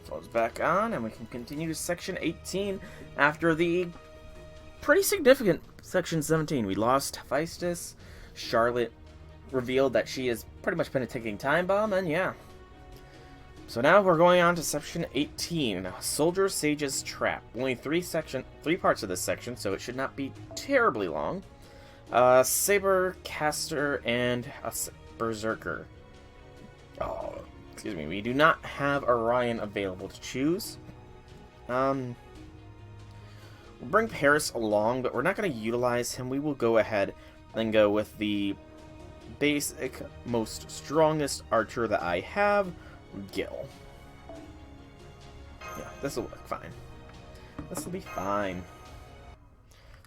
Close back on, and we can continue to Section 18 after the pretty significant Section 17. We lost Hephaestus. Charlotte revealed that she has pretty much been a ticking time bomb, and yeah. So now we're going on to Section 18, Soldier Sage's Trap. Only three parts of this section, so it should not be terribly long. Saber, Caster, and a Berserker. Oh, excuse me. We do not have Orion available to choose. We'll bring Paris along, but we're not going to utilize him. We will go ahead and go with the basic, most strongest archer that I have, Gil. Yeah, this will work fine. This will be fine.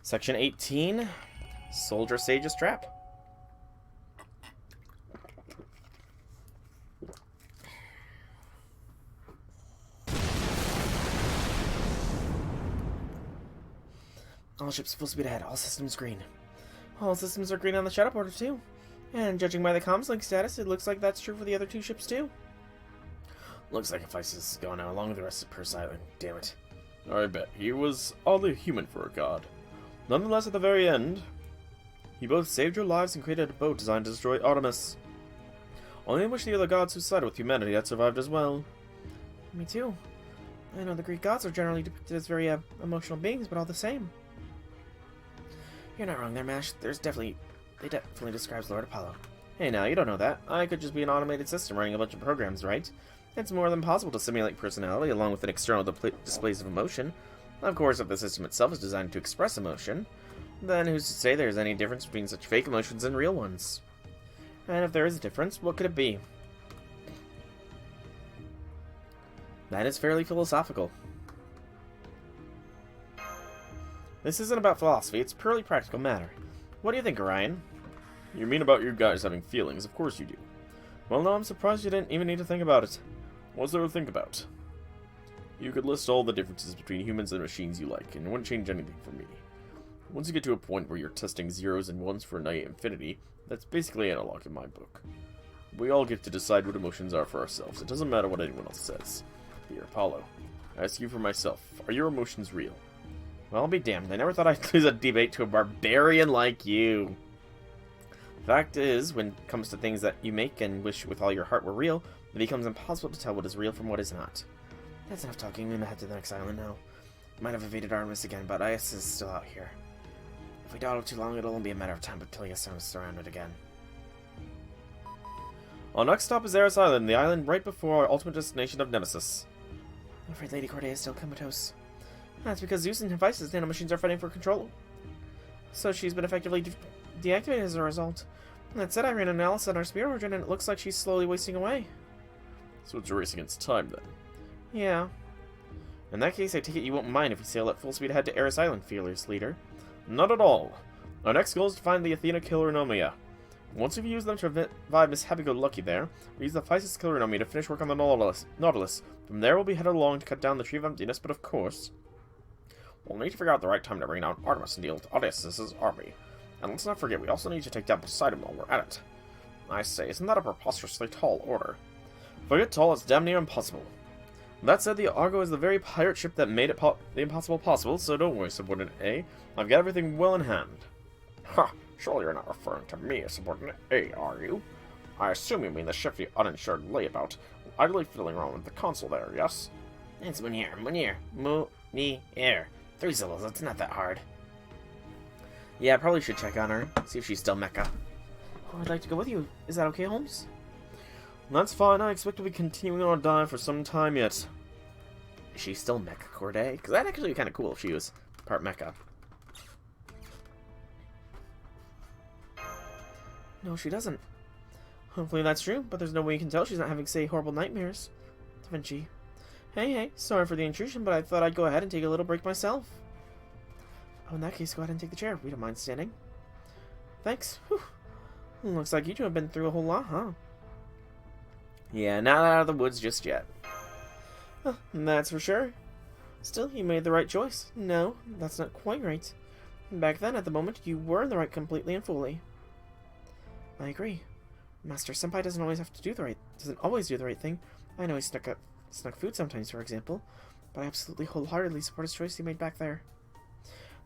Section 18, Soldier Sage's Trap. All ships full speed ahead. All systems green. All systems are green on the Shadow Porter too. And judging by the comms link status, it looks like that's true for the other two ships too. Looks like Hephaestus is gone now, along with the rest of Purse Island. Damn it. I bet. He was oddly human for a god. Nonetheless, at the very end, he both saved your lives and created a boat designed to destroy Artemis. Only wish the other gods who sided with humanity had survived as well. Me too. I know the Greek gods are generally depicted as very emotional beings, but all the same. You're not wrong there, Mash. They definitely describes Lord Apollo. Hey now, you don't know that. I could just be an automated system running a bunch of programs, right? It's more than possible to simulate personality along with an external displays of emotion. Of course, if the system itself is designed to express emotion, then who's to say there's any difference between such fake emotions and real ones? And if there is a difference, what could it be? That is fairly philosophical. This isn't about philosophy, it's purely practical matter. What do you think, Orion? You mean about you guys having feelings? Of course you do. Well, no, I'm surprised you didn't even need to think about it. What's there to think about? You could list all the differences between humans and machines you like, and it wouldn't change anything for me. Once you get to a point where you're testing zeros and ones for night infinity, that's basically analog in my book. We all get to decide what emotions are for ourselves. It doesn't matter what anyone else says. Here, Apollo, I ask you for myself, are your emotions real? Well, I'll be damned. I never thought I'd lose a debate to a barbarian like you. Fact is, when it comes to things that you make and wish with all your heart were real, it becomes impossible to tell what is real from what is not. That's enough talking. We may head to the next island now. Might have evaded Artemis again, but Isis is still out here. If we dawdle too long, it'll only be a matter of time until Isis is surrounded again. Our next stop is Eris Island, the island right before our ultimate destination of Nemesis. I'm afraid Lady Corday is still comatose. That's because Zeus and Hephaestus nanomachines are fighting for control. So she's been effectively deactivated as a result. That said, I ran an analysis on our spear origin, and it looks like she's slowly wasting away. So it's a race against time, then? Yeah. In that case, I take it you won't mind if we sail at full speed ahead to Eris Island, fearless leader. Not at all. Our next goal is to find the Athena Killer Nomia. Once we've used them to revive Miss Happy-Go-Lucky there, we use the Hephaestus Killer Nomia to finish work on the Nautilus. From there, we'll be headed along to cut down the Tree of Emptiness, but of course, we'll need to figure out the right time to bring down Artemis and deal with Odysseus' army. And let's not forget, we also need to take down Poseidon while we're at it. I say, isn't that a preposterously tall order? Forget tall, it's damn near impossible. That said, the Argo is the very pirate ship that made it the impossible possible, so don't worry, Subordinate A. I've got everything well in hand. Ha! Surely you're not referring to me as Subordinate A, are you? I assume you mean the shifty, uninsured layabout, idly fiddling around with the console there, yes? It's Munir. Munir. 3 syllables, it's not that hard. Yeah, I probably should check on her, see if she's still mecha. Oh, I'd like to go with you. Is that okay, Holmes? That's fine. I expect to be continuing our dive for some time yet. Is she still Mecha Corday? Because that'd actually be kind of cool if she was part mecha. No, she doesn't. Hopefully that's true, but there's no way you can tell she's not having, say, horrible nightmares. Da Vinci. Hey, sorry for the intrusion, but I thought I'd go ahead and take a little break myself. Oh, in that case, go ahead and take the chair. We don't mind standing. Thanks. Whew. Looks like you two have been through a whole lot, huh? Yeah, not out of the woods just yet. That's for sure. Still, you made the right choice. No, that's not quite right. Back then, at the moment, you were in the right completely and fully. I agree. Master Senpai doesn't always do the right thing. I know he stuck up Snug food sometimes, for example. But I absolutely wholeheartedly support his choice he made back there.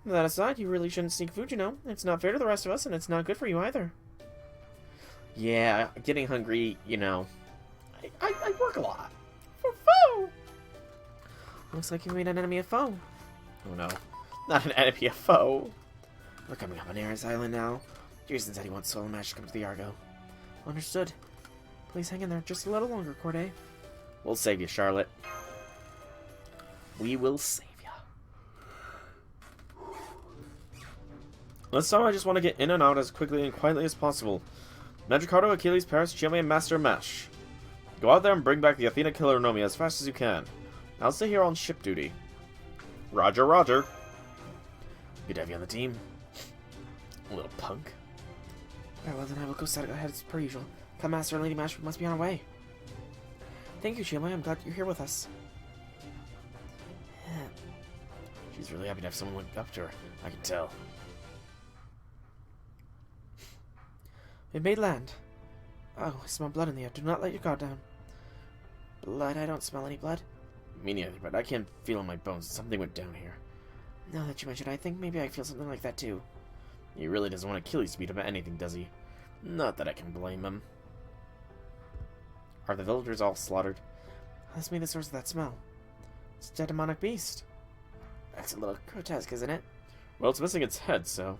That aside, you really shouldn't sneak food, you know. It's not fair to the rest of us, and it's not good for you either. Yeah, getting hungry, you know. I work a lot. For food! Looks like you made an enemy a foe. Oh no. Not an enemy, a foe. We're coming up on Ares Island now. Jason said he wants Soul Match to come to the Argo. Understood. Please hang in there just a little longer, Corday. We'll save you, Charlotte. We will save you. This time I just want to get in and out as quickly and quietly as possible. Magikardo, Achilles, Paris, Chile, and Master Mesh. Go out there and bring back the Athena Killer Nomi as fast as you can. I'll stay here on ship duty. Roger, roger. Good to have you on the team. Little punk. Alright, well then I will go set it ahead as per usual. Come, Master and Lady Mash, we must be on our way. Thank you, Chile. I'm glad you're here with us. Yeah. She's really happy to have someone look up to her. I can tell. We've made land. Oh, I smell blood in the air. Do not let your guard down. Blood? I don't smell any blood. Me neither, but I can't feel in my bones. Something went down here. Now that you mention it, I think maybe I feel something like that too. He really doesn't want Achilles to beat him at anything, does he? Not that I can blame him. Are the villagers all slaughtered? That's me the source of that smell. It's a dead demonic beast. That's a little grotesque, isn't it? Well, it's missing its head, so...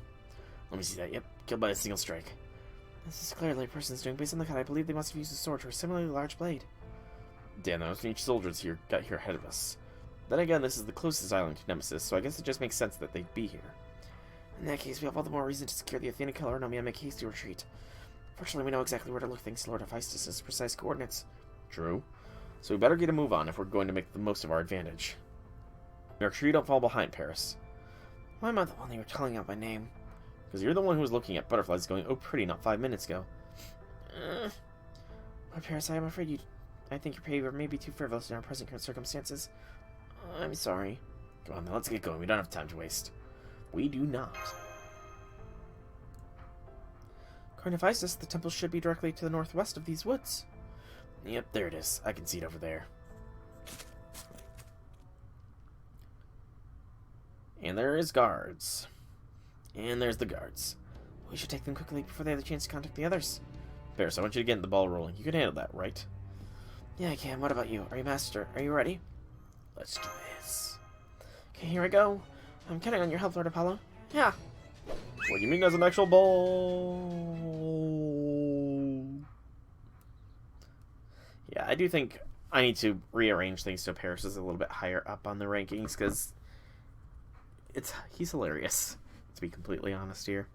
Let me see that. Yep, killed by a single strike. This is clearly a person's doing. Based on the cut, I believe they must have used a sword or a similarly large blade. Damn, those each soldiers here got here ahead of us. Then again, this is the closest island to Nemesis, so I guess it just makes sense that they'd be here. In that case, we have all the more reason to secure the Athena Killer Nomi and make hasty retreat. Fortunately, we know exactly where to look thanks to Lord Hephaestus' precise coordinates. True. So we better get a move on if we're going to make the most of our advantage. Make sure you don't fall behind, Paris. Why am I the one they were calling out by name? Because you're the one who was looking at butterflies going, oh pretty, not 5 minutes ago. My Paris, I am afraid I think your behavior may be too frivolous in our present circumstances. I'm sorry. Come on, then let's get going. We don't have time to waste. We do not. According to Hephaestus, the temple should be directly to the northwest of these woods. Yep, there it is. I can see it over there. And there is guards. And there's the guards. We should take them quickly before they have the chance to contact the others. Paris, I want you to get the ball rolling. You can handle that, right? Yeah, I can. What about you? Are you master? Are you ready? Let's do this. Okay, here I go. I'm counting on your help, Lord Apollo. Yeah. What do you mean as an actual ball? Yeah, I do think I need to rearrange things so Paris is a little bit higher up on the rankings, because he's hilarious, to be completely honest here.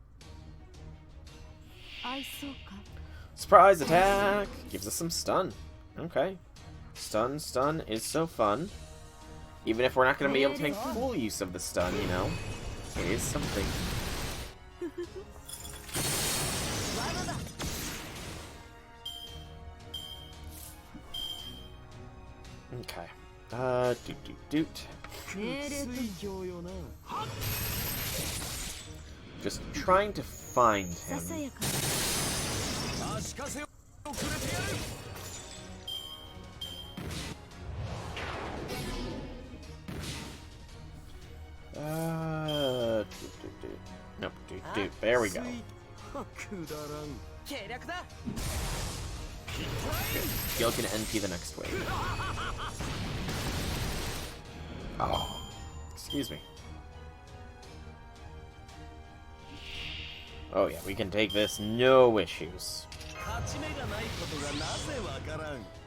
Surprise attack! Gives us some stun. Okay. Stun is so fun. Even if we're not going to be able to make full use of the stun, you know. It is something. Okay. Doot. Just trying to find him. Nope, dude. There we go. Gil can NP the next wave. Oh, excuse me. Oh yeah, we can take this, no issues.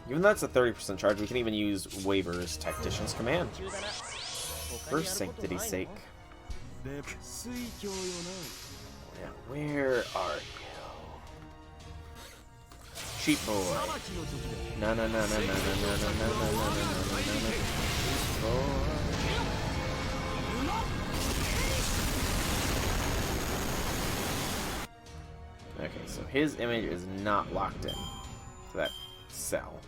Even though that's a 30% charge, we can even use Waver's Tactician's Command. For sanctity's sake. Yeah, where are you? Sheep boy. No. Okay, so his image is not locked in to that cell.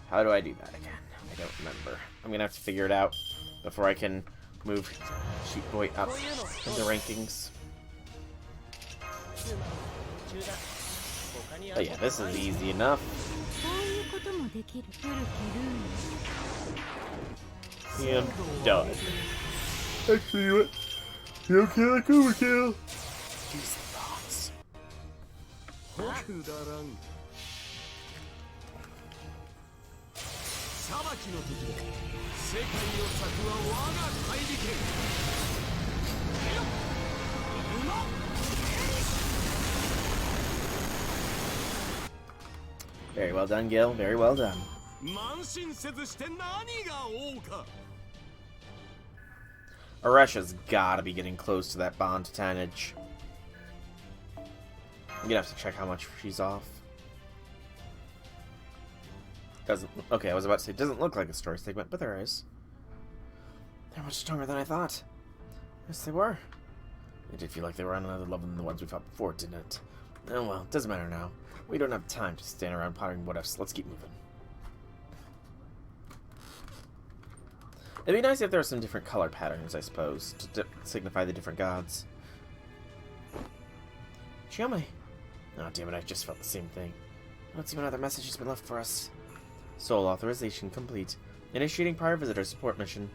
How do I do that again? I don't remember. I'm gonna have to figure it out before I can move Sheep Boy up in the rankings. Oh yeah, this is easy enough. And done. Actually, what? You okay like overkill? These thoughts. Very well done, Gil. Very well done. Aresha's gotta be getting close to that bond tonnage. I'm gonna have to check how much she's off. Doesn't. Okay, I was about to say, it doesn't look like a story segment, but there is. They're much stronger than I thought. Yes, they were. It did feel like they were on another level than the ones we fought before, didn't it? Oh well, it doesn't matter now. We don't have time to stand around pondering what ifs. Let's keep moving. It'd be nice if there were some different color patterns, I suppose, to signify the different gods. Chiome. Oh, damn it, I just felt the same thing. Let's see what other message has been left for us. Soul authorization complete. Initiating prior visitor support mission.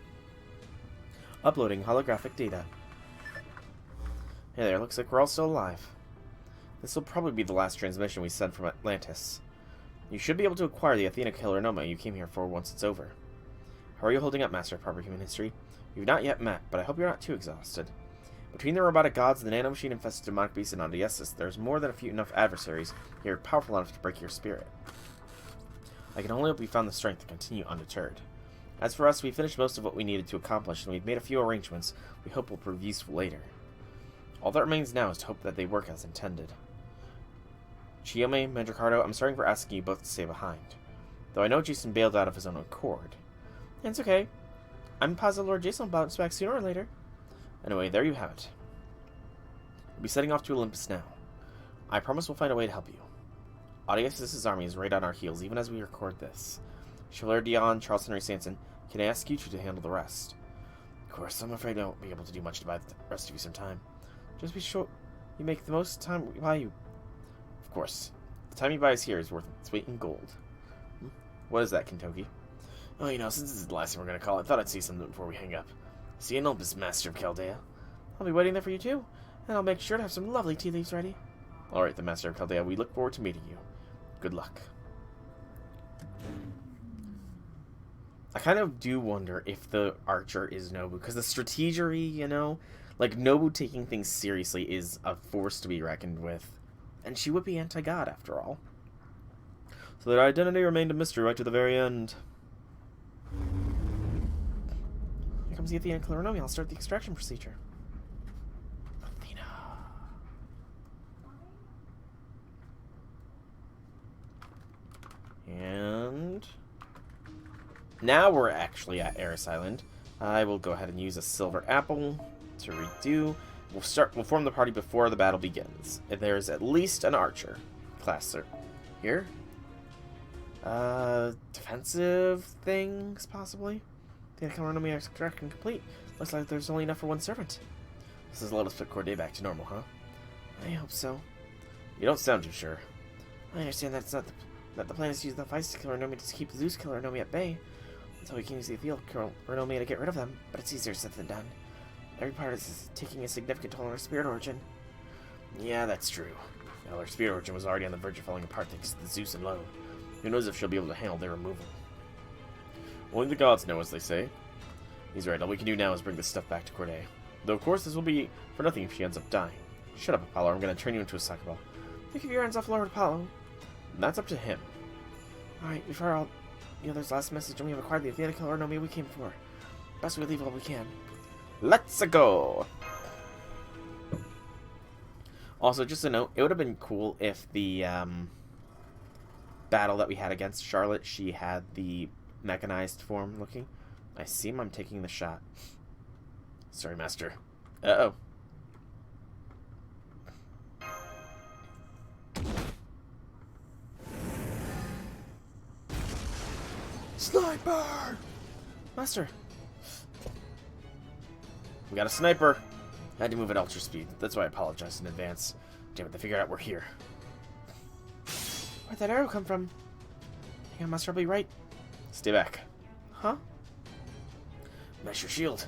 Uploading holographic data. Hey there, looks like we're all still alive. This will probably be the last transmission we send from Atlantis. You should be able to acquire the Athena Killer Noma you came here for once it's over. How are you holding up, Master of Proper Human History? You've not yet met, but I hope you're not too exhausted. Between the robotic gods and the nanomachine-infested demonic beasts in Odysseus, there's more than enough adversaries here powerful enough to break your spirit. I can only hope we found the strength to continue undeterred. As for us, we finished most of what we needed to accomplish, and we've made a few arrangements we hope will prove useful later. All that remains now is to hope that they work as intended. Chiome, Mandricardo, I'm sorry for asking you both to stay behind. Though I know Jason bailed out of his own accord. It's okay. I'm positive Lord Jason will bounce back sooner or later. Anyway, there you have it. We'll be setting off to Olympus now. I promise we'll find a way to help you. Odysseus' army is right on our heels, even as we record this. Chevalier Dion, Charles Henry Sanson, can I ask you two to handle the rest? Of course, I'm afraid I won't be able to do much to buy the rest of you some time. Just be sure you make the most time we buy you. Of course. The time you buy us here is worth its weight in gold. What is that, Kentucky? Oh, you know, since this is the last thing we're going to call, I thought I'd see something before we hang up. See you in Olympus, Master of Chaldea. I'll be waiting there for you too, and I'll make sure to have some lovely tea leaves ready. Alright, the Master of Chaldea, we look forward to meeting you. Good luck. I kind of do wonder if the archer is Nobu, because the strategery, you know, like Nobu taking things seriously is a force to be reckoned with. And she would be anti-god, after all. So their identity remained a mystery right to the very end. Here comes the Athena Clarinomi. I'll start the extraction procedure. Athena. And now we're actually at Eris Island. I will go ahead and use a silver apple to redo. We'll form the party before the battle begins. There's at least an archer. Class here. Defensive things, possibly? The economy extraction complete. Looks like there's only enough for one servant. This has let us put Corday back to normal, huh? I hope so. You don't sound too sure. I understand that it's not that the plan is to use the Feisty Killer Nomi to keep the Zeus Killer Nomi at bay, until we can use the Athena Killer Nomi to get rid of them, but it's easier said than done. Every part is taking a significant toll on our spirit origin. Yeah, that's true. Well, our spirit origin was already on the verge of falling apart thanks to the Zeus and Lo. Who knows if she'll be able to handle their removal. Only the gods know, as they say. He's right, all we can do now is bring this stuff back to Corday. Though, of course, this will be for nothing if she ends up dying. Shut up, Apollo, I'm going to turn you into a soccer ball. You keep your hands off Lord Apollo. And that's up to him. Alright, before all the others' last message, and we have acquired the Athena Killer Nomi we came for. Best we leave all we can. Let's go! Also, just a note, it would have been cool if the battle that we had against Charlotte, she had the mechanized form looking. I seem I'm taking the shot. Sorry, Master. Uh-oh. Sniper! Master. We got a sniper. I had to move at ultra speed. That's why I apologized in advance. Damn it, they figured out we're here. Where'd that arrow come from? I must be right. Stay back. Huh? Mesh your shield.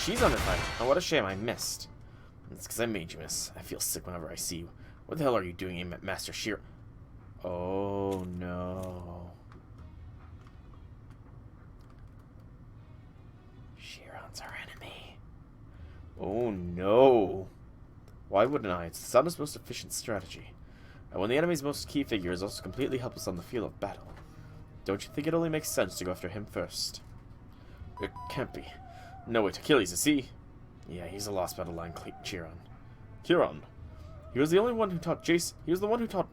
She's under fire. Oh, what a shame I missed. It's because I made you miss. I feel sick whenever I see you. What the hell are you doing aiming at Master Shiro? Oh, no. Chiron's our enemy. Oh, no. Why wouldn't I? It's the soundest, most efficient strategy. And when the enemy's most key figure is also completely helpless on the field of battle. Don't you think it only makes sense to go after him first? It can't be. No, wait, Achilles, is he? Yeah, he's a lost battle line, Chiron. Chiron. He was the one who taught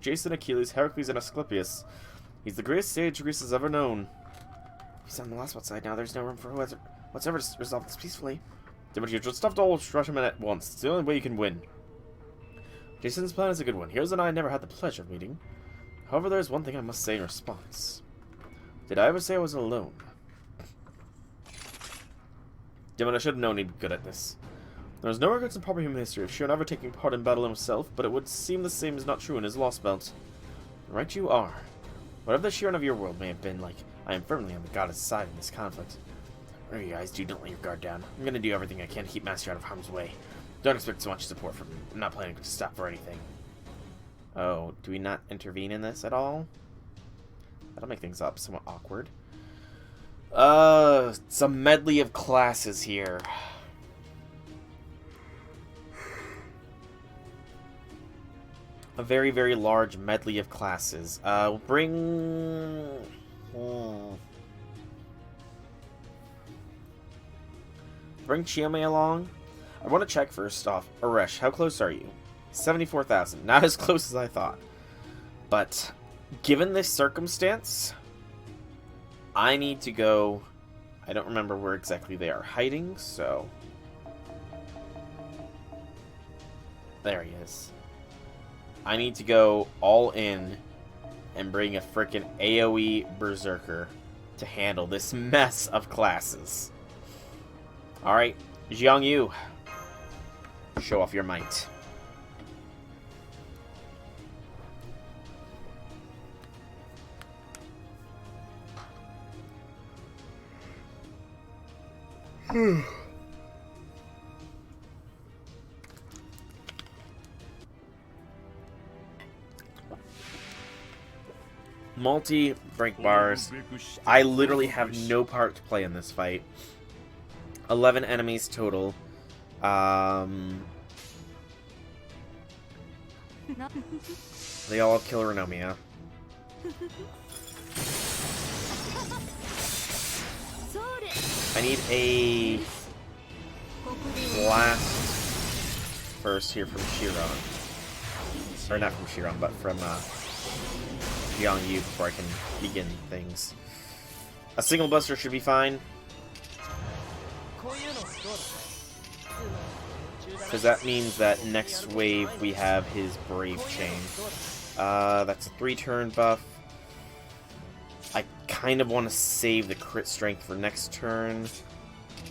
Jason, Achilles, Heracles, and Asclepius. He's the greatest sage Greece has ever known. He's on the Lostbelt side now. There's no room for whatsoever to resolve this peacefully. Demetrius, stop to all rush him in at once. It's the only way you can win. Jason's plan is a good one. Heroes and I never had the pleasure of meeting. However, there's one thing I must say in response. Did I ever say I was alone? Damn it, I should have known he'd be good at this. There is no records in proper human history of Shiro ever taking part in battle himself, but it would seem the same is not true in his Lostbelt. Right you are. Whatever the Shiron of your world may have been like, I am firmly on the goddess' side in this conflict. Whatever you guys do, don't let your guard down. I'm gonna do everything I can to keep Master out of harm's way. Don't expect so much support from me. I'm not planning to stop for anything. Oh, do we not intervene in this at all? That'll make things up somewhat awkward. It's a medley of classes here. A very, very large medley of classes. We'll bring... Bring Chiome along. I want to check first off. Aresh, how close are you? 74,000. Not as close as I thought. But, given this circumstance, I need to go... I don't remember where exactly they are hiding, so... There he is. I need to go all in and bring a frickin' AoE Berserker to handle this mess of classes. Alright, Jiang Yu. Show off your might. Multi-break bars. I literally have no part to play in this fight. 11 enemies total. They all have Killer Anomia. I need a blast first here from Chiron. Or not from Chiron, but from Jiang Yu before I can begin things. A single buster should be fine. Because that means that next wave we have his Brave Chain. That's a 3-turn buff. I kind of want to save the crit strength for next turn.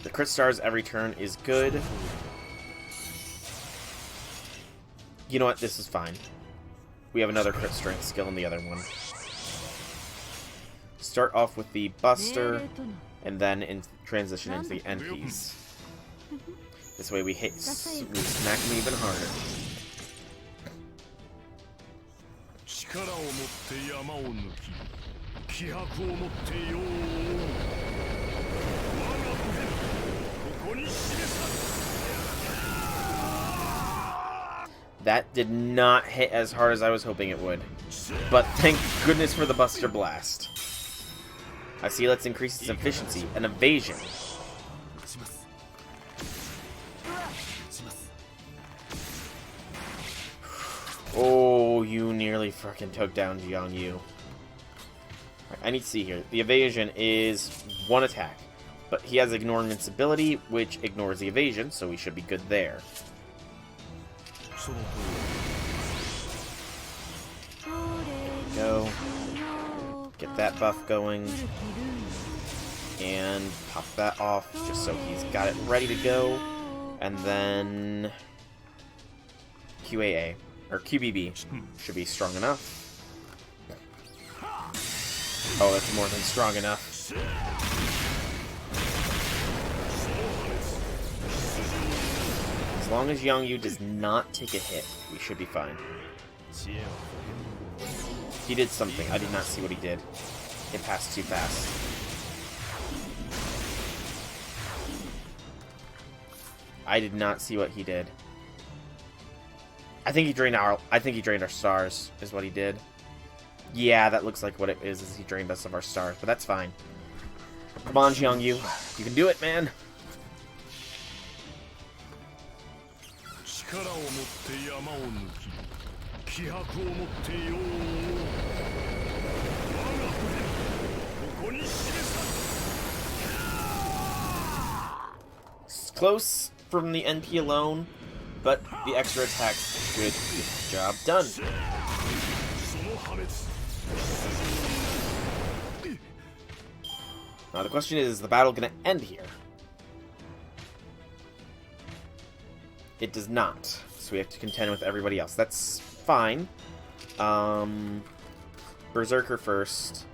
The crit stars every turn is good. You know what? This is fine. We have another crit strength skill in the other one. Start off with the Buster, and then transition into the end piece. This way we smack him even harder. That did not hit as hard as I was hoping it would. But thank goodness for the Buster Blast. I see, let's increase its efficiency and evasion. Oh, you nearly frickin' took down Jiang Yu. Right, I need to see here. The evasion is 1 attack. But he has Ignore Invincibility, which ignores the evasion, so we should be good there. There we go. Get that buff going. And pop that off, just so he's got it ready to go. And then... QAA. or QBB, should be strong enough. Oh, that's more than strong enough. As long as Yongyu does not take a hit, we should be fine. He did something. I did not see what he did. It passed too fast. I did not see what he did. I think he drained our stars, is what he did. Yeah, that looks like what it is he drained us of our stars, but that's fine. Come on, Yongyu. You can do it, man. It's close from the NP alone, but the extra attacks should get the job done. Now the question is the battle going to end here? It does not, so we have to contend with everybody else. That's fine. Berserker first.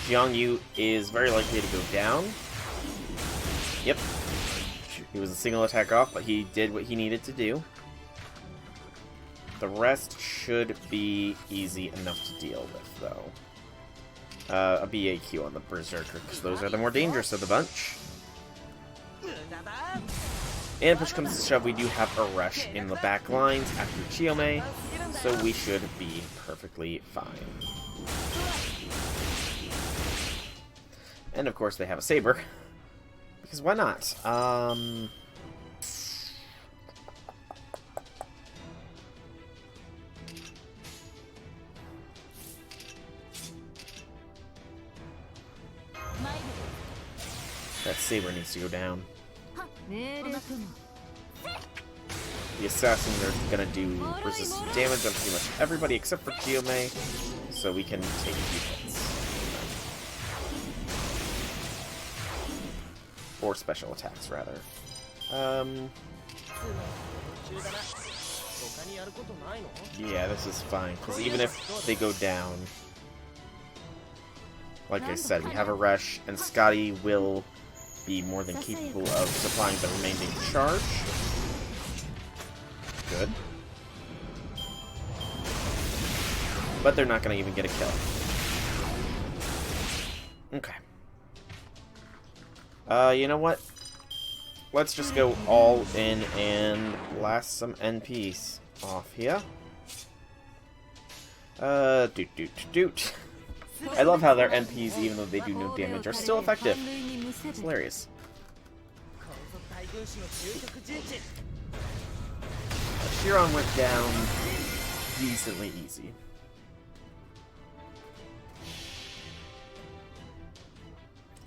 Jiangyu is very likely to go down. Yep. He was a single attack off, but he did what he needed to do. The rest should be easy enough to deal with, though. A BAQ on the Berserker, because those are the more dangerous of the bunch. And push comes to shove, we do have a rush in the back lines after Chiyome, so we should be perfectly fine. And of course they have a saber, because why not? That saber needs to go down. The assassins are gonna do resistant damage on pretty much everybody except for Chiyome, so we can take a few hits. Or special attacks, rather. Yeah, this is fine, because even if they go down, like I said, we have a rush, and Scotty will be more than capable of supplying the remaining charge. Good. But they're not going to even get a kill. Okay. You know what? Let's just go all in and blast some NPs off here. Doot. I love how their NPs, even though they do no damage, are still effective. It's hilarious. Chiron went down decently easy.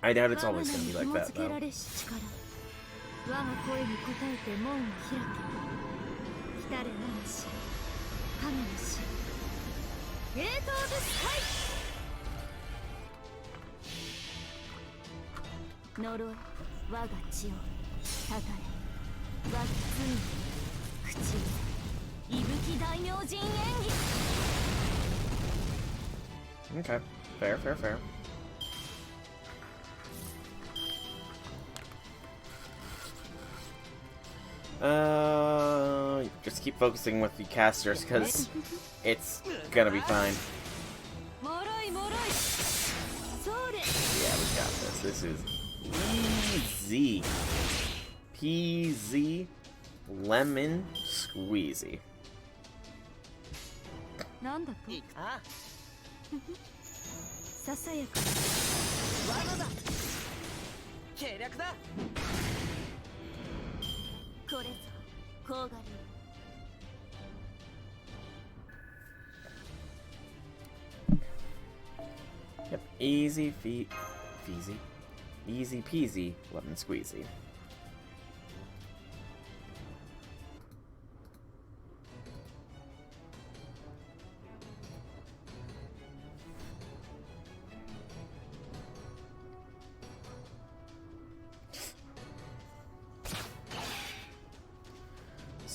I doubt it's always going to be like that, though. Okay, fair. Just keep focusing with the casters, because it's gonna be fine. Yeah, we got this. This is easy peasy lemon squeezy. Yep, easy peasy lemon squeezy.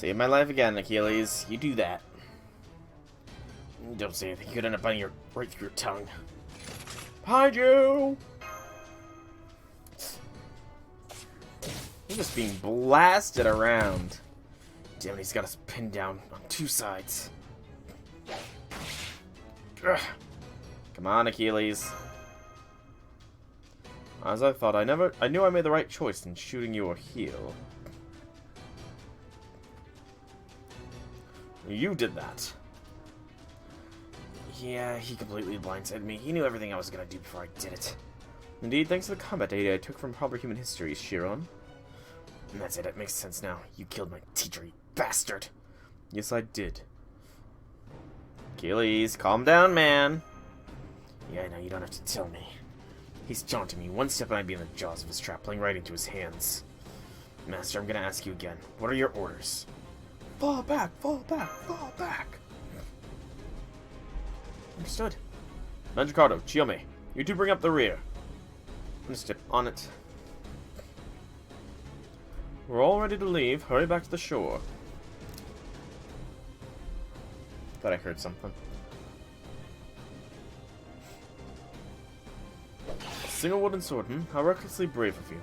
Save my life again, Achilles. You do that. Don't say anything. You could end up biting right through your tongue. Behind you! He's just being blasted around. Damn it, he's got us pinned down on two sides. Ugh. Come on, Achilles. As I thought, I knew I made the right choice in shooting your heel. You did that. Yeah, he completely blindsided me. He knew everything I was gonna do before I did it. Indeed, thanks to the combat data I took from proper human history, Chiron. And that's it, it makes sense now. You killed my teacher, you bastard. Yes, I did. Achilles, calm down, man. Yeah, I know, you don't have to tell me. He's taunting me. One step and I'd be in the jaws of his trap, playing right into his hands. Master, I'm gonna ask you again. What are your orders? Fall back, fall back, fall back. Understood. Mandracardo, Chiome, you two bring up the rear. Understood. On it. We're all ready to leave. Hurry back to the shore. Thought I heard something. Single wooden sword, How recklessly brave of you.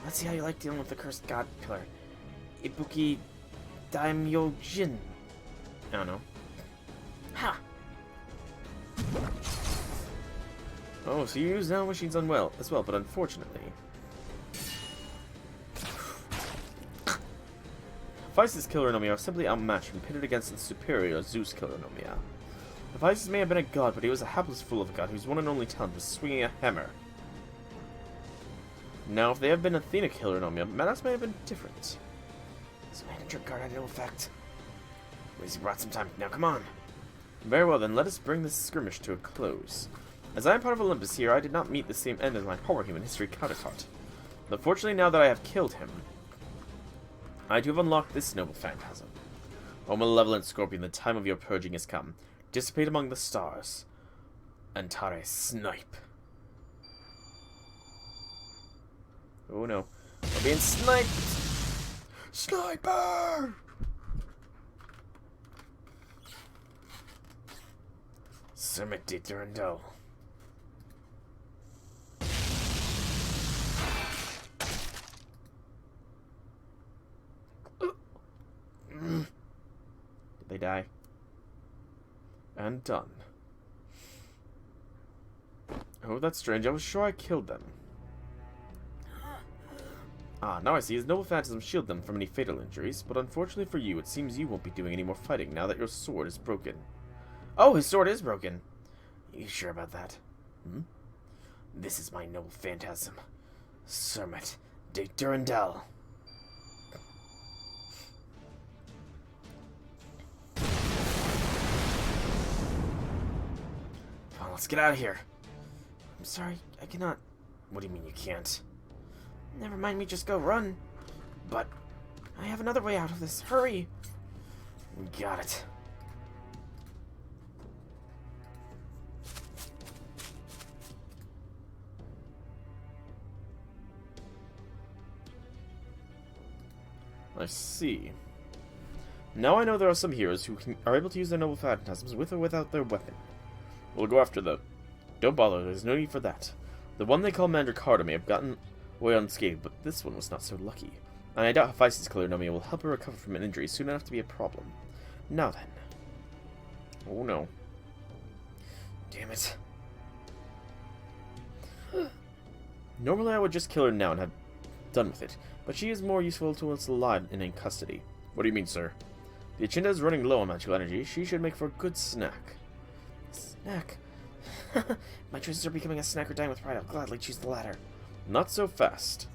Let's see how you like dealing with the cursed god pillar. Ibuki Daimyojin. I don't know. Ha! Oh, so you use nanomachines as well, but unfortunately... Hephaestus' killer Nomia are simply outmatched when pitted against the superior Zeus killer Nomia. Hephaestus may have been a god, but he was a hapless fool of a god whose one and only talent was swinging a hammer. Now, if they had been Athena killer Nomia, matters may have been different. So Manager Guard had no effect. Lazy brought some time. Now come on. Very well then, let us bring this skirmish to a close. As I am part of Olympus here, I did not meet the same end as my poor human history counterpart. But fortunately now that I have killed him, I too have unlocked this noble phantasm. O malevolent scorpion, the time of your purging has come. Dissipate among the stars. Antare snipe. Oh no. We're being sniped! Sniper! Summit de Durandal. Did they die? And done. Oh, that's strange. I was sure I killed them. Ah, now I see. His noble phantasm shielded them from any fatal injuries, but unfortunately for you, it seems you won't be doing any more fighting now that your sword is broken. Oh, his sword is broken. You sure about that? This is my noble phantasm. Summit de Durandal. Come on, let's get out of here. I'm sorry, I cannot. What do you mean you can't? Never mind me, just go run. But I have another way out of this. Hurry. We got it. I see. Now I know there are some heroes who are able to use their noble phantasms with or without their weapon. We'll go after them. Don't bother, there's no need for that. The one they call Mandracardo may have gotten away unscathed, but this one was not so lucky. And I doubt Hephaestus' killer Nomia will help her recover from an injury soon enough to be a problem. Now then. Oh no. Damn it. Normally I would just kill her now and have done with it, but she is more useful to us alive and in custody. What do you mean, sir? The Achinda is running low on magical energy. She should make for a good snack. Snack? My choices are becoming a snack or dying with pride. I'll gladly choose the latter. Not so fast.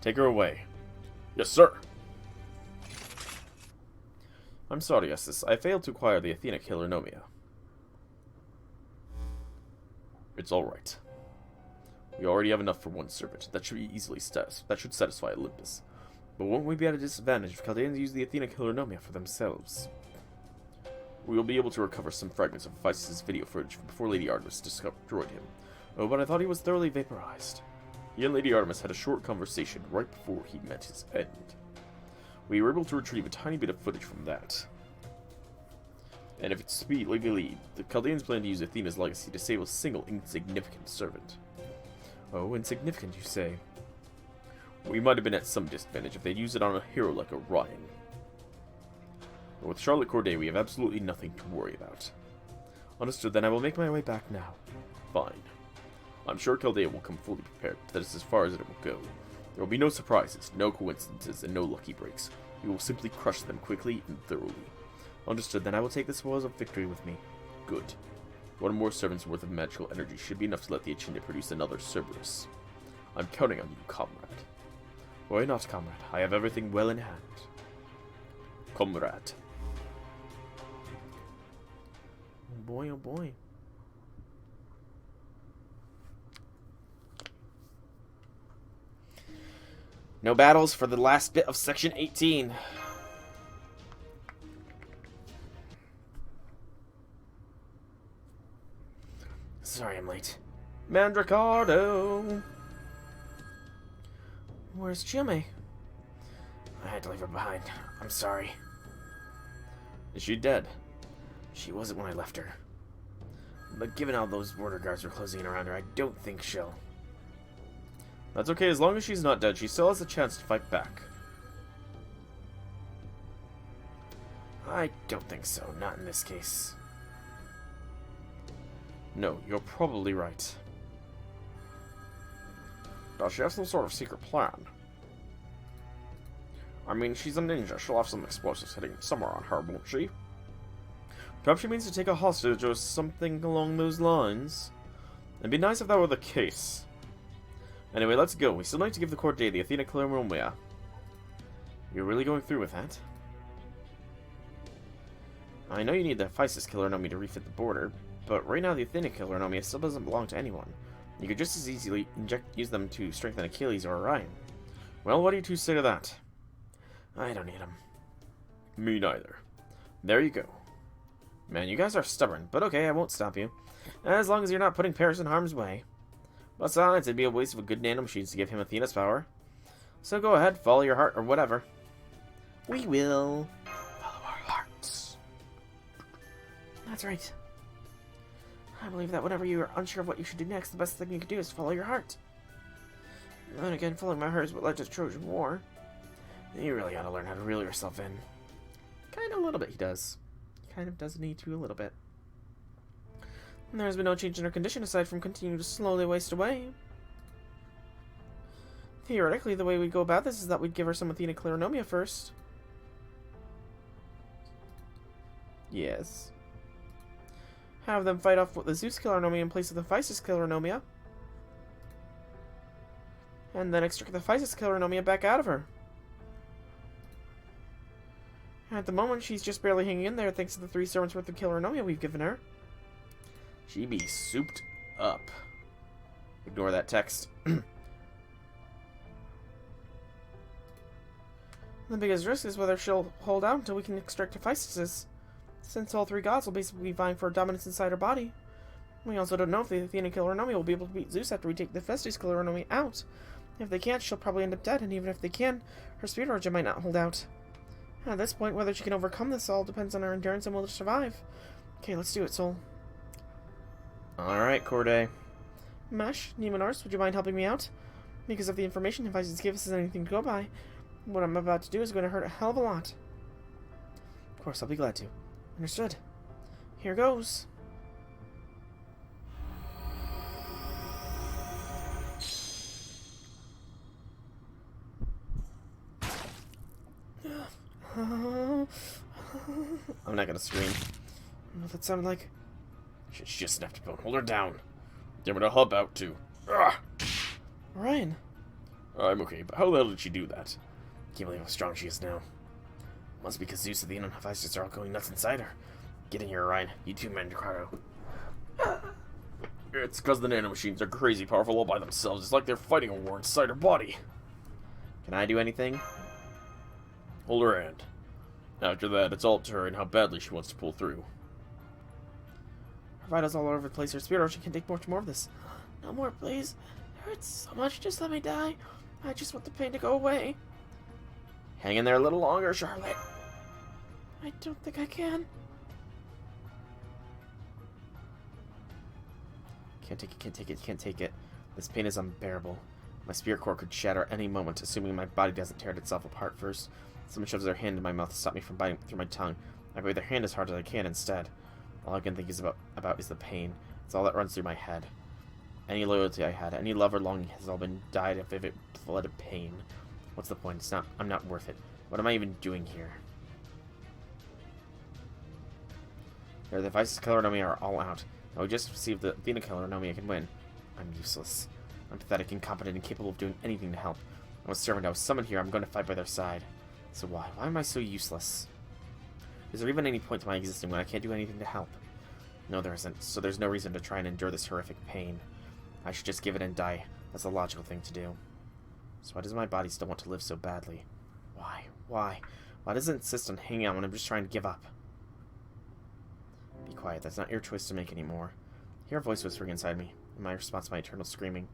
Take her away. Yes, sir. I'm sorry, Estes. I failed to acquire the Athena killer Nomia. It's alright. We already have enough for one servant. That should be easily that should satisfy Olympus. But won't we be at a disadvantage if Chaldeans use the Athena killer Nomia for themselves? We will be able to recover some fragments of Hephaestus' video footage before Lady Artemis destroyed him. Oh, but I thought he was thoroughly vaporized. He and Lady Artemis had a short conversation right before he met his end. We were able to retrieve a tiny bit of footage from that. And if it's to be legally, the Chaldeans plan to use Athena's legacy to save a single insignificant servant. Oh, insignificant, you say? We might have been at some disadvantage if they'd used it on a hero like Orion. But with Charlotte Corday, we have absolutely nothing to worry about. Understood, then I will make my way back now. Fine. I'm sure Chaldea will come fully prepared, but that is as far as it will go. There will be no surprises, no coincidences, and no lucky breaks. We will simply crush them quickly and thoroughly. Understood, then I will take the spoils of victory with me. Good. One more servant's worth of magical energy should be enough to let the Achinde produce another Cerberus. I'm counting on you, comrade. Why not, comrade? I have everything well in hand. Comrade. Oh boy, oh boy. No battles for the last bit of Section 18. Sorry I'm late. Mandricardo! Where's Chiome? I had to leave her behind. I'm sorry. Is she dead? She wasn't when I left her. But given how those border guards were closing in around her, I don't think she'll... That's okay, as long as she's not dead, she still has a chance to fight back. I don't think so, not in this case. No, you're probably right. Does she have some sort of secret plan? I mean, she's a ninja. She'll have some explosives hitting somewhere on her, won't she? Perhaps she means to take a hostage or something along those lines. It'd be nice if that were the case. Anyway, let's go. We still need to give the court day the Athena Claromia. You're really going through with that? I know you need the Physis Killer Nomi to refit the border, but right now the Athena Killer Nomi still doesn't belong to anyone. You could just as easily use them to strengthen Achilles or Orion. Well, what do you two say to that? I don't need them. Me neither. There you go. Man, you guys are stubborn, but okay, I won't stop you. As long as you're not putting Paris in harm's way. Besides, it'd be a waste of a good nanomachines to give him Athena's power. So go ahead, follow your heart or whatever. We will. Follow our hearts. That's right. I believe that whenever you are unsure of what you should do next, the best thing you can do is follow your heart. And then again, following my heart is what led to the Trojan War. You really ought to learn how to reel yourself in. Kind of a little bit, he does. Kind of does need to a little bit. And there's been no change in her condition aside from continuing to slowly waste away. Theoretically, the way we'd go about this is that we'd give her some Athena Claromia first. Yes. Have them fight off with the Zeus Claromia in place of the Physis Claromia. And then extract the Physis Claromia back out of her. At the moment, she's just barely hanging in there thanks to the 3 servants worth of Claromia we've given her. She be souped up. Ignore that text. The biggest risk is whether she'll hold out until we can extract her Physis, since all 3 gods will basically be vying for dominance inside her body. We also don't know if the Athena Claromia will be able to beat Zeus after we take the Festus Claromia out. If they can't, she'll probably end up dead, and even if they can, her spirit origin might not hold out. At this point, whether she can overcome this all depends on her endurance and will to survive. Okay, let's do it, Soul. Alright, Corday. Mesh, Nemonars, would you mind helping me out? Because of the information Hephaestus gave us is anything to go by, what I'm about to do is going to hurt a hell of a lot. Of course, I'll be glad to. Understood. Here goes. I'm not gonna scream. I don't know what that sounded like. She just snapped a bone. Hold her down. Give her a hub out, too. Ugh. Ryan. I'm okay, but how the hell did she do that? Can't believe how strong she is now. Must be because Zeus and the Anon Hephaestus are all going nuts inside her. Get in here, Ryan. You too, Mandricardo. It's because the nanomachines are crazy powerful all by themselves. It's like they're fighting a war inside her body. Can I do anything? Hold her hand. After that, it's all up to her and how badly she wants to pull through. Her vitals all over the place. Her spirit ocean can take much more of this. No more, please. hurts so much. Just let me die. I just want the pain to go away. Hang in there a little longer, Charlotte. I don't think I can. Can't take it. This pain is unbearable. My spirit core could shatter any moment, assuming my body doesn't tear itself apart first. Someone shoves their hand in my mouth to stop me from biting through my tongue. I bite their hand as hard as I can instead. All I can think is about is the pain. It's all that runs through my head. Any loyalty I had, any love or longing has all been dyed of vivid blood of pain. What's the point? I'm not worth it. What am I even doing here? The devices Killer Nomia are all out. Now we just see if the Athena Killer Nomia can win. I'm useless. I'm pathetic, incompetent, incapable of doing anything to help. I'm a servant. I was summoned here. I'm going to fight by their side. So why? Why am I so useless? Is there even any point to my existing when I can't do anything to help? No, there isn't. So there's no reason to try and endure this horrific pain. I should just give it and die. That's the logical thing to do. So why does my body still want to live so badly? Why? Why? Why does it insist on hanging out when I'm just trying to give up? Be quiet. That's not your choice to make anymore. I hear a voice whispering inside me. In my response to my eternal screaming.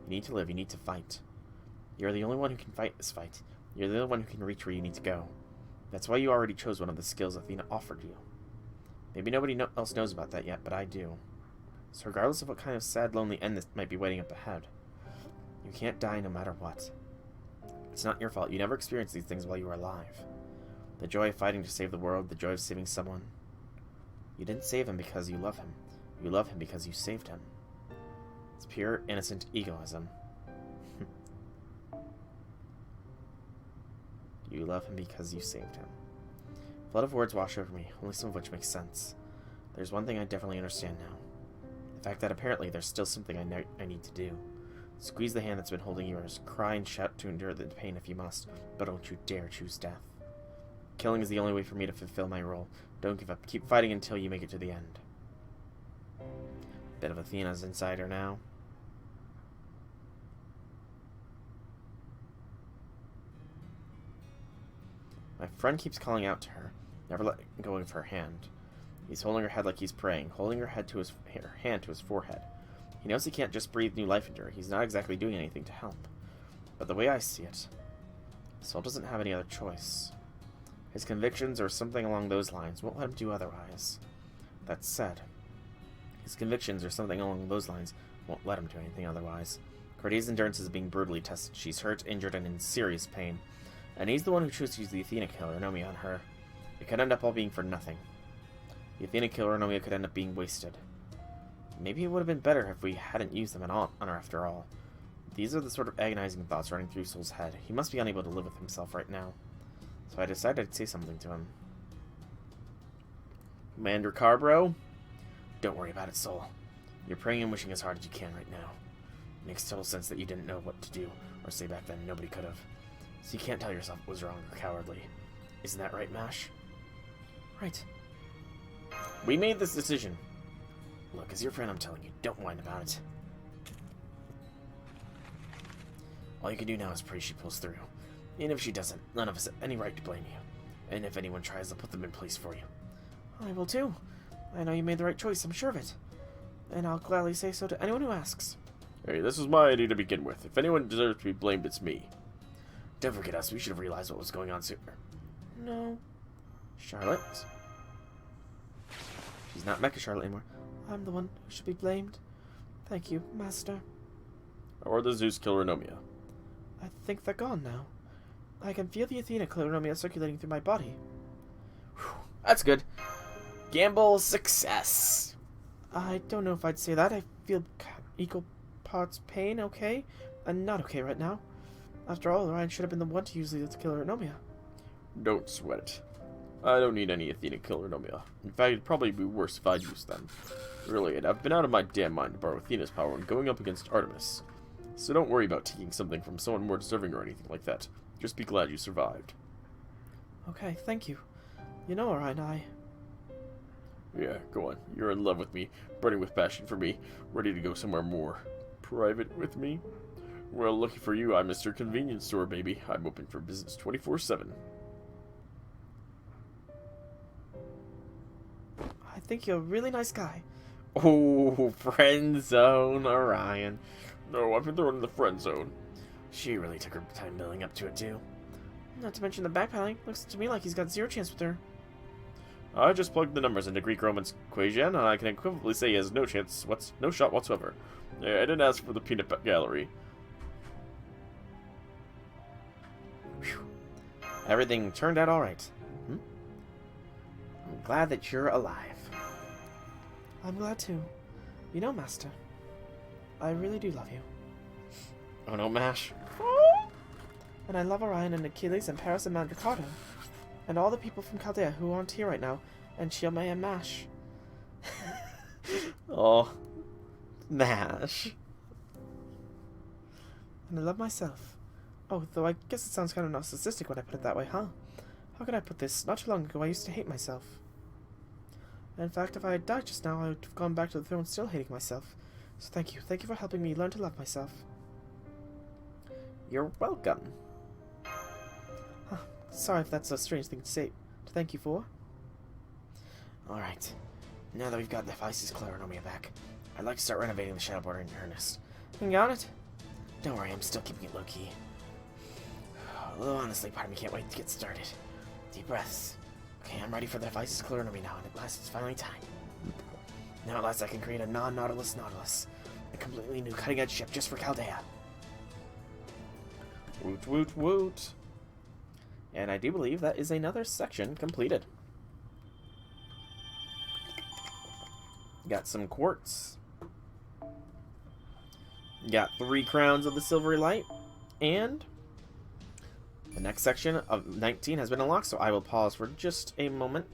You need to live. You need to fight. You're the only one who can fight this fight. You're the only one who can reach where you need to go. That's why you already chose one of the skills Athena offered you. Maybe nobody else knows about that yet, but I do. So regardless of what kind of sad, lonely end this might be waiting up ahead, you can't die no matter what. It's not your fault. You never experienced these things while you were alive. The joy of fighting to save the world, the joy of saving someone. You didn't save him because you love him. You love him because you saved him. It's pure, innocent egoism. You love him because you saved him. A flood of words wash over me, only some of which make sense. There's one thing I definitely understand now. The fact that apparently there's still something I need to do. Squeeze the hand that's been holding yours. Cry and shout to endure the pain if you must, but don't you dare choose death. Killing is the only way for me to fulfill my role. Don't give up. Keep fighting until you make it to the end. Bit of Athena's insider now. My friend keeps calling out to her, never letting go of her hand. He's holding her head like he's praying, holding her hand to his forehead. He knows he can't just breathe new life into her. He's not exactly doing anything to help. But the way I see it, Soul doesn't have any other choice. His convictions, or something along those lines, won't let him do otherwise. That said, his convictions, or something along those lines, won't let him do anything otherwise. Cordea's endurance is being brutally tested. She's hurt, injured, and in serious pain. And he's the one who chose to use the Athena Killer Nomia on her. It could end up all being for nothing. The Athena Killer Nomia could end up being wasted. Maybe it would have been better if we hadn't used them on her after all. These are the sort of agonizing thoughts running through Soul's head. He must be unable to live with himself right now. So I decided I'd say something to him. Commander Carbro? Don't worry about it, Soul. You're praying and wishing as hard as you can right now. It makes total sense that you didn't know what to do, or say back then nobody could have. So you can't tell yourself it was wrong or cowardly. Isn't that right, Mash? Right. We made this decision. Look, as your friend, I'm telling you, don't whine about it. All you can do now is pray she pulls through. And if she doesn't, none of us have any right to blame you. And if anyone tries, I'll put them in place for you. I will too. I know you made the right choice, I'm sure of it. And I'll gladly say so to anyone who asks. Hey, this was my idea to begin with. If anyone deserves to be blamed, it's me. Don't forget us. We should have realized what was going on sooner. No. Charlotte? She's not Mecha Charlotte anymore. I'm the one who should be blamed. Thank you, Master. Or the Zeus Killer Nomia. I think they're gone now. I can feel the Athena Killer Nomia circulating through my body. Whew, that's good. Gamble success. I don't know if I'd say that. I feel equal parts pain, okay, and not okay right now. After all, Orion should have been the one to use the Killer Nomia. Don't sweat it. I don't need any Athena Killer Nomia. In fact, it'd probably be worse if I used them. Really, and I've been out of my damn mind to borrow Athena's power when going up against Artemis. So don't worry about taking something from someone more deserving or anything like that. Just be glad you survived. Okay, thank you. You know, Orion, Yeah, go on. You're in love with me, burning with passion for me, ready to go somewhere more private with me. Well, lucky for you, I'm Mr. Convenience Store, baby. I'm open for business 24/7. I think you're a really nice guy. Oh, friend zone, Orion. No, I've been thrown in the friend zone. She really took her time building up to it, too. Not to mention the backpedaling. Looks to me like he's got zero chance with her. I just plugged the numbers into Greek-Roman's equation, and I can equivalently say he has no chance, no shot whatsoever. I didn't ask for the peanut gallery. Whew. Everything turned out alright. I'm glad that you're alive. I'm glad too. You know, Master, I really do love you. Oh no, Mash. And I love Orion and Achilles and Paris and Mandricardo. And all the people from Chaldea who aren't here right now. And Shiomei and Mash. Oh, Mash. And I love myself. Oh, though I guess it sounds kind of narcissistic when I put it that way, huh? How can I put this? Not too long ago I used to hate myself. And in fact, if I had died just now, I would have gone back to the throne still hating myself. So thank you. Thank you for helping me learn to love myself. You're welcome. Huh. Sorry if that's a strange thing to say. To thank you for. Alright. Now that we've got the Physis Clarinomia back, I'd like to start renovating the Shadow Border in earnest. You got it? Don't worry, I'm still keeping it low-key. Although honestly, part of me can't wait to get started. Deep breaths. Okay, I'm ready for the Physis Clarinomia now, and at last it's finally time. Now at last I can create a non-Nautilus Nautilus. A completely new cutting-edge ship just for Chaldea. Woot woot woot. And I do believe that is another section completed. Got some quartz. Got 3 crowns of the silvery light. And the next section of 19 has been unlocked, so I will pause for just a moment